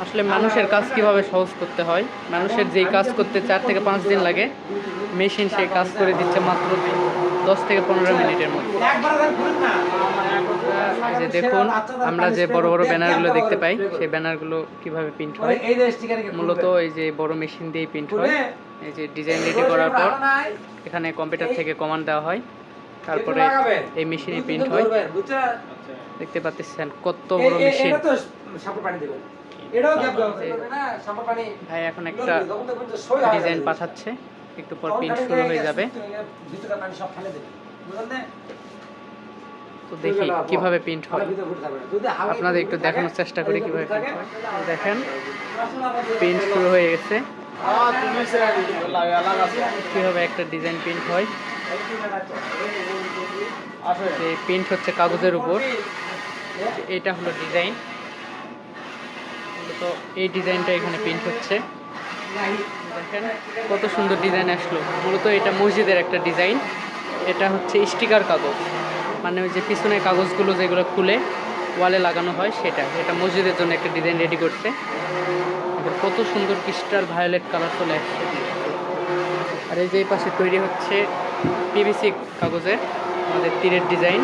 আসলে মানুষের কাজ কিভাবে সহজ করতে হয়, মানুষের যেই কাজ করতে 4 থেকে 5 দিন লাগে, মেশিন সেই কাজ করে দিচ্ছে মাত্র 10 থেকে 15 মিনিটের মধ্যে। এই যে দেখুন, আমরা যে বড় বড় ব্যানারগুলো দেখতে পাই, সেই ব্যানারগুলো কিভাবে প্রিন্ট হয়। মূলত এই যে বড় মেশিন দিয়ে প্রিন্ট হয়। এই যে ডিজাইন রেডি করার পর এখানে কম্পিউটার থেকে কমান্ড দেওয়া হয়, তারপরে এই মেশিনে প্রিন্ট হয়। দেখতে পাচ্ছেন কত বড় মেশিন। ভাই এখন একটা ডিজাইন পাঠাচ্ছে, একটু পর প্রিন্ট শুরু হয়ে যাবে। তো দেখি কিভাবে প্রিন্ট হয়, আপনাদের একটু দেখানোর চেষ্টা করি কিভাবে প্রিন্ট হয়। দেখেন প্রিন্ট শুরু হয়ে গেছে। কিভাবে একটা ডিজাইন প্রিন্ট হয়, এই প্রিন্ট হচ্ছে কাগজের উপর। এটা হলো ডিজাইন, তো এই ডিজাইনটা এখানে প্রিন্ট হচ্ছে। দেখেন কত সুন্দর ডিজাইন আসলো। মূলত এটা মসজিদের একটা ডিজাইন। এটা হচ্ছে স্টিকার কাগজ, মানে ওই যে পিছনের কাগজগুলো যেগুলো খুলে ওয়ালে লাগানো হয় সেটা। এটা মসজিদের জন্য একটা ডিজাইন রেডি করছে। কত সুন্দর ক্রিস্টাল ভায়োলেট কালার চলে আসছে। আর এই যে এই পাশে তৈরি হচ্ছে পিভিসি কাগজের আমাদের তীরের ডিজাইন।